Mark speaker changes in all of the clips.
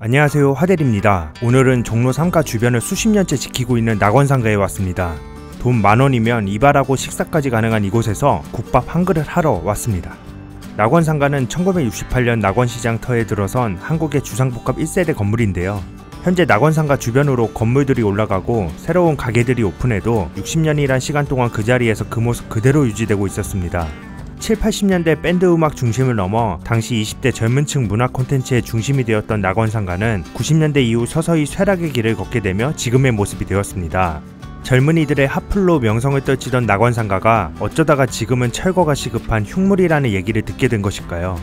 Speaker 1: 안녕하세요, 화대리입니다. 오늘은 종로 3가 주변을 수십 년째 지키고 있는 낙원상가에 왔습니다. 돈 10,000원이면 이발하고 식사까지 가능한 이곳에서 국밥 한 그릇 하러 왔습니다. 낙원상가는 1968년 낙원시장 터에 들어선 한국의 주상복합 1세대 건물인데요. 현재 낙원상가 주변으로 건물들이 올라가고 새로운 가게들이 오픈해도 60년이란 시간 동안 그 자리에서 그 모습 그대로 유지되고 있었습니다. 7, 80년대 밴드 음악 중심을 넘어 당시 20대 젊은층 문화 콘텐츠의 중심이 되었던 낙원상가는 90년대 이후 서서히 쇠락의 길을 걷게 되며 지금의 모습이 되었습니다. 젊은이들의 핫플로 명성을 떨치던 낙원상가가 어쩌다가 지금은 철거가 시급한 흉물이라는 얘기를 듣게 된 것일까요?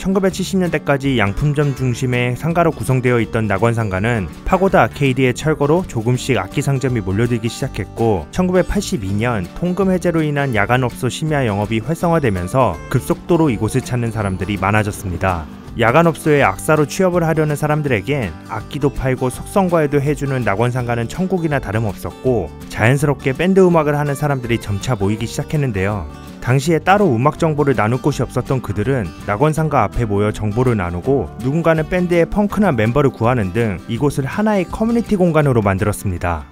Speaker 1: 1970년대까지 양품점 중심의 상가로 구성되어 있던 낙원상가는 파고다 아케이드의 철거로 조금씩 악기 상점이 몰려들기 시작했고 1982년 통금 해제로 인한 야간업소 심야 영업이 활성화되면서 급속도로 이곳을 찾는 사람들이 많아졌습니다. 야간업소에 악사로 취업을 하려는 사람들에겐 악기도 팔고 속성과외도 해주는 낙원상가는 천국이나 다름없었고 자연스럽게 밴드 음악을 하는 사람들이 점차 모이기 시작했는데요. 당시에 따로 음악 정보를 나눌 곳이 없었던 그들은 낙원상가 앞에 모여 정보를 나누고 누군가는 밴드의 펑크나 멤버를 구하는 등 이곳을 하나의 커뮤니티 공간으로 만들었습니다.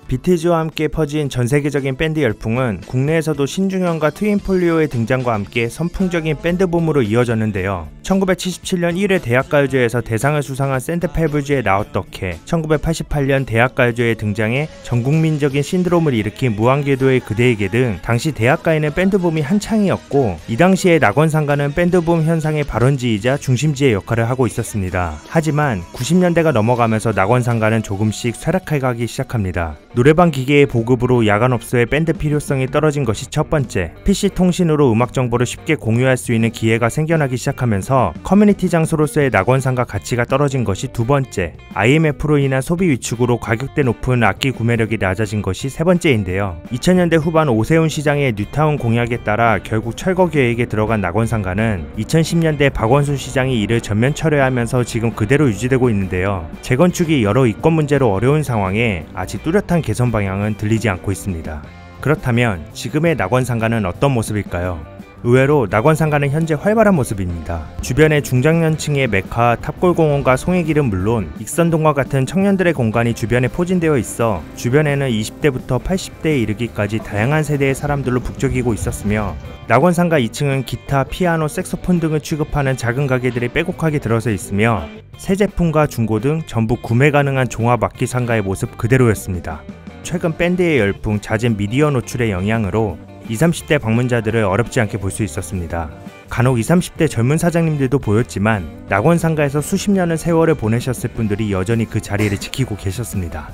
Speaker 1: 비틀즈와 함께 퍼진 전세계적인 밴드 열풍은 국내에서도 신중현과 트윈폴리오의 등장과 함께 선풍적인 밴드붐으로 이어졌는데요. 1977년 1회 대학가요제에서 대상을 수상한 샌드페블즈의 나웃더케, 1988년 대학가요제에 등장해 전국민적인 신드롬을 일으킨 무한궤도의 그대에게 등 당시 대학가에는 밴드붐이 한창이었고 이 당시에 낙원상가는 밴드붐 현상의 발원지이자 중심지의 역할을 하고 있었습니다. 하지만 90년대가 넘어가면서 낙원상가는 조금씩 쇠락해 가기 시작합니다. 노래방 기계의 보급으로 야간업소의 밴드 필요성이 떨어진 것이 첫 번째, PC통신으로 음악 정보를 쉽게 공유할 수 있는 기회가 생겨나기 시작하면서 커뮤니티 장소로서의 낙원상가 가치가 떨어진 것이 두 번째, IMF로 인한 소비 위축으로 가격대 높은 악기 구매력이 낮아진 것이 세 번째인데요. 2000년대 후반 오세훈 시장의 뉴타운 공약에 따라 결국 철거 계획에 들어간 낙원상가는 2010년대 박원순 시장이 이를 전면 철회하면서 지금 그대로 유지되고 있는데요. 재건축이 여러 이권 문제로 어려운 상황에 아직 뚜렷한 개선 방향은 들리지 않고 있습니다. 그렇다면 지금의 낙원상가는 어떤 모습일까요? 의외로 낙원상가는 현재 활발한 모습입니다. 주변에 중장년층의 메카 탑골공원과 송해길은 물론 익선동과 같은 청년들의 공간이 주변에 포진되어 있어 주변에는 20대부터 80대에 이르기까지 다양한 세대의 사람들로 북적이고 있었으며 낙원상가 2층은 기타, 피아노, 색소폰 등을 취급하는 작은 가게들이 빼곡하게 들어서 있으며 새 제품과 중고 등 전부 구매 가능한 종합 악기 상가의 모습 그대로였습니다. 최근 밴드의 열풍, 잦은 미디어 노출의 영향으로 20, 30대 방문자들을 어렵지 않게 볼 수 있었습니다. 간혹 20, 30대 젊은 사장님들도 보였지만 낙원상가에서 수십 년의 세월을 보내셨을 분들이 여전히 그 자리를 지키고 계셨습니다.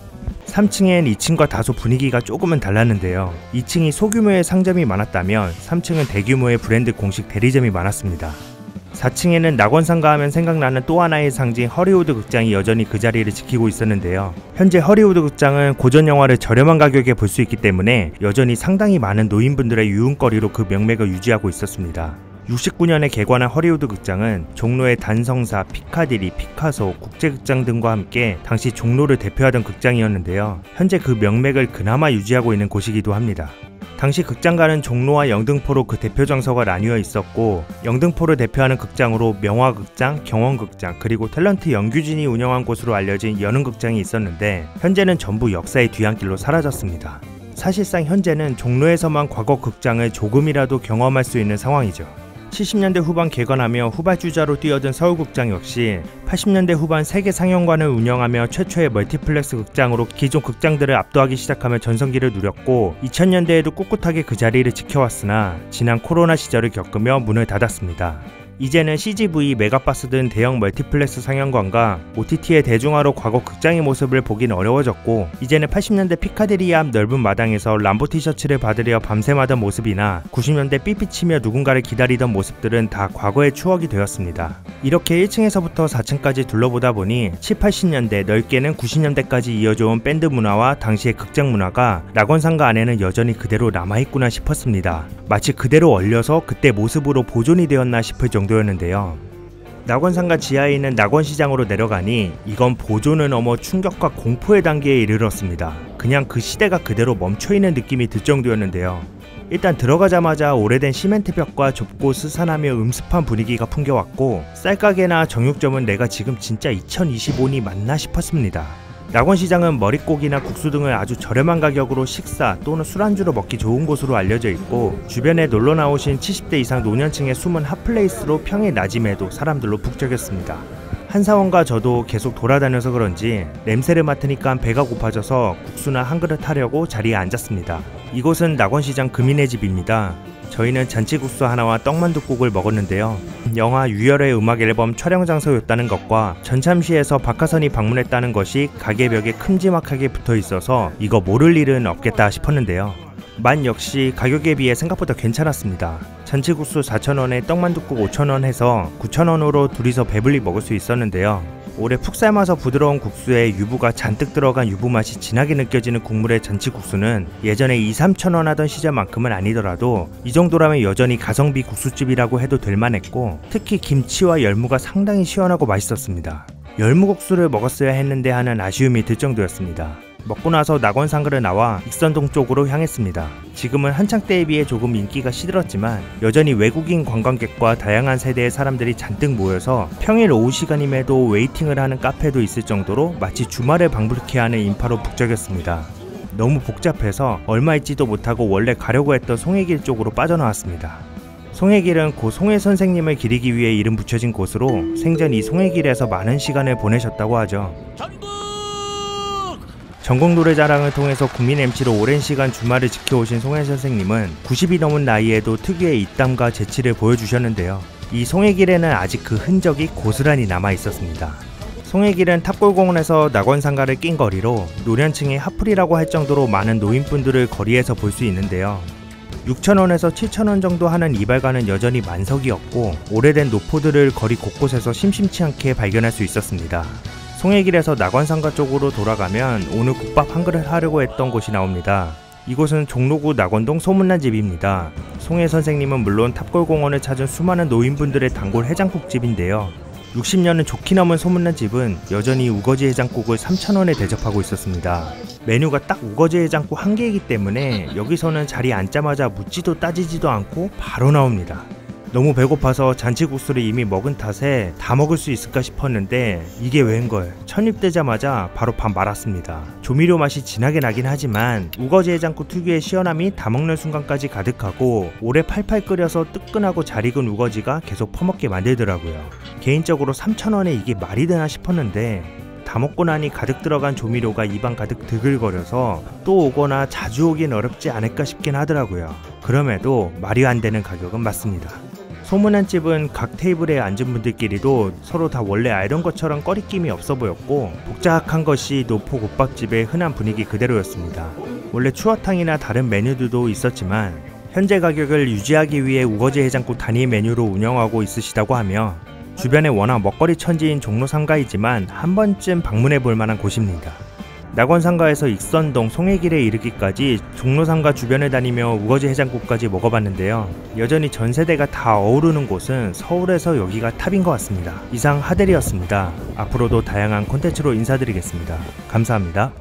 Speaker 1: 3층엔 2층과 다소 분위기가 조금은 달랐는데요. 2층이 소규모의 상점이 많았다면 3층은 대규모의 브랜드 공식 대리점이 많았습니다. 4층에는 낙원상가 하면 생각나는 또 하나의 상징 허리우드 극장이 여전히 그 자리를 지키고 있었는데요. 현재 허리우드 극장은 고전 영화를 저렴한 가격에 볼 수 있기 때문에 여전히 상당히 많은 노인분들의 유흥거리로 그 명맥을 유지하고 있었습니다. 69년에 개관한 허리우드 극장은 종로의 단성사, 피카디리, 피카소, 국제극장 등과 함께 당시 종로를 대표하던 극장이었는데요. 현재 그 명맥을 그나마 유지하고 있는 곳이기도 합니다. 당시 극장가는 종로와 영등포로 그 대표 장소가 나뉘어 있었고 영등포를 대표하는 극장으로 명화극장, 경원극장, 그리고 탤런트 영규진이 운영한 곳으로 알려진 연흥극장이 있었는데 현재는 전부 역사의 뒤안길로 사라졌습니다. 사실상 현재는 종로에서만 과거 극장을 조금이라도 경험할 수 있는 상황이죠. 70년대 후반 개관하며 후발주자로 뛰어든 서울극장 역시 80년대 후반 세계 상영관을 운영하며 최초의 멀티플렉스 극장으로 기존 극장들을 압도하기 시작하며 전성기를 누렸고 2000년대에도 꿋꿋하게 그 자리를 지켜왔으나 지난 코로나 시절을 겪으며 문을 닫았습니다. 이제는 CGV, 메가박스 등 대형 멀티플렉스 상영관과 OTT의 대중화로 과거 극장의 모습을 보긴 어려워졌고 이제는 80년대 피카디리 앞 넓은 마당에서 람보 티셔츠를 받으려 밤샘하던 모습이나 90년대 삐삐치며 누군가를 기다리던 모습들은 다 과거의 추억이 되었습니다. 이렇게 1층에서부터 4층까지 둘러보다 보니 7, 80년대 넓게는 90년대까지 이어져온 밴드 문화와 당시의 극장 문화가 낙원상가 안에는 여전히 그대로 남아있구나 싶었습니다. 마치 그대로 얼려서 그때 모습으로 보존이 되었나 싶을 정도였는데요. 낙원상가 지하에 있는 낙원시장으로 내려가니 이건 보존을 넘어 충격과 공포의 단계에 이르렀습니다. 그냥 그 시대가 그대로 멈춰있는 느낌이 들 정도였는데요. 일단 들어가자마자 오래된 시멘트 벽과 좁고 스산하며 음습한 분위기가 풍겨왔고, 쌀가게나 정육점은 내가 지금 진짜 2025니 맞나 싶었습니다. 낙원시장은 머릿고기나 국수 등을 아주 저렴한 가격으로 식사 또는 술안주로 먹기 좋은 곳으로 알려져 있고, 주변에 놀러 나오신 70대 이상 노년층의 숨은 핫플레이스로 평일 낮임에도 사람들로 북적였습니다. 한사원과 저도 계속 돌아다녀서 그런지 냄새를 맡으니까 배가 고파져서 국수나 한 그릇 하려고 자리에 앉았습니다. 이곳은 낙원시장 금인의 집입니다. 저희는 잔치국수 하나와 떡만둣국을 먹었는데요. 영화 유열의 음악 앨범 촬영 장소였다는 것과 전참시에서 박하선이 방문했다는 것이 가게 벽에 큼지막하게 붙어 있어서 이거 모를 일은 없겠다 싶었는데요. 맛 역시 가격에 비해 생각보다 괜찮았습니다. 잔치국수 4,000원에 떡만둣국 5,000원 해서 9,000원으로 둘이서 배불리 먹을 수 있었는데요. 오래 푹 삶아서 부드러운 국수에 유부가 잔뜩 들어간 유부 맛이 진하게 느껴지는 국물의 잔치국수는 예전에 2,~3,000원 하던 시절만큼은 아니더라도 이 정도라면 여전히 가성비 국수집이라고 해도 될 만했고, 특히 김치와 열무가 상당히 시원하고 맛있었습니다. 열무국수를 먹었어야 했는데 하는 아쉬움이 들 정도였습니다. 먹고 나서 낙원상가를 나와 익선동 쪽으로 향했습니다. 지금은 한창 때에 비해 조금 인기가 시들었지만 여전히 외국인 관광객과 다양한 세대의 사람들이 잔뜩 모여서 평일 오후 시간임에도 웨이팅을 하는 카페도 있을 정도로 마치 주말에 방불케 하는 인파로 북적였습니다. 너무 복잡해서 얼마 있지도 못하고 원래 가려고 했던 송해길 쪽으로 빠져나왔습니다. 송해길은 고 송해 선생님을 기리기 위해 이름 붙여진 곳으로 생전 이 송해길에서 많은 시간을 보내셨다고 하죠. 전국 노래자랑을 통해서 국민 MC로 오랜 시간 주말을 지켜오신 송해 선생님은 90이 넘은 나이에도 특유의 입담과 재치를 보여주셨는데요. 이 송해길에는 아직 그 흔적이 고스란히 남아 있었습니다. 송해길은 탑골공원에서 낙원상가를 낀 거리로 노년층의 핫플이라고 할 정도로 많은 노인분들을 거리에서 볼 수 있는데요. 6,000원에서 7,000원 정도 하는 이발관은 여전히 만석이었고, 오래된 노포들을 거리 곳곳에서 심심치 않게 발견할 수 있었습니다. 송해길에서 낙원상가 쪽으로 돌아가면 오늘 국밥 한 그릇 하려고 했던 곳이 나옵니다. 이곳은 종로구 낙원동 소문난 집입니다. 송해 선생님은 물론 탑골공원을 찾은 수많은 노인분들의 단골 해장국집인데요. 60년은 좋게 넘은 소문난 집은 여전히 우거지 해장국을 3,000원에 대접하고 있었습니다. 메뉴가 딱 우거지 해장국 한 개이기 때문에 여기서는 자리에 앉자마자 묻지도 따지지도 않고 바로 나옵니다. 너무 배고파서 잔치국수를 이미 먹은 탓에 다 먹을 수 있을까 싶었는데 이게 웬걸, 첫입 뜨자마자 바로 밥 말았습니다. 조미료 맛이 진하게 나긴 하지만 우거지 해장국 특유의 시원함이 다 먹는 순간까지 가득하고, 오래 팔팔 끓여서 뜨끈하고 잘 익은 우거지가 계속 퍼먹게 만들더라고요. 개인적으로 3,000원에 이게 말이 되나 싶었는데 다 먹고 나니 가득 들어간 조미료가 입안 가득 드글거려서 또 오거나 자주 오긴 어렵지 않을까 싶긴 하더라고요. 그럼에도 말이 안 되는 가격은 맞습니다. 소문난 집은 각 테이블에 앉은 분들끼리도 서로 다 원래 알던 것처럼 꺼리낌이 없어 보였고, 복잡한 것이 노포 국밥집의 흔한 분위기 그대로였습니다. 원래 추어탕이나 다른 메뉴들도 있었지만 현재 가격을 유지하기 위해 우거지 해장국 단위 메뉴로 운영하고 있으시다고 하며, 주변에 워낙 먹거리 천지인 종로 상가이지만 한 번쯤 방문해 볼 만한 곳입니다. 낙원상가에서 익선동 송해길에 이르기까지 종로상가 주변을 다니며 우거지 해장국까지 먹어봤는데요. 여전히 전세대가 다 어우르는 곳은 서울에서 여기가 탑인 것 같습니다. 이상 하델이었습니다. 앞으로도 다양한 콘텐츠로 인사드리겠습니다. 감사합니다.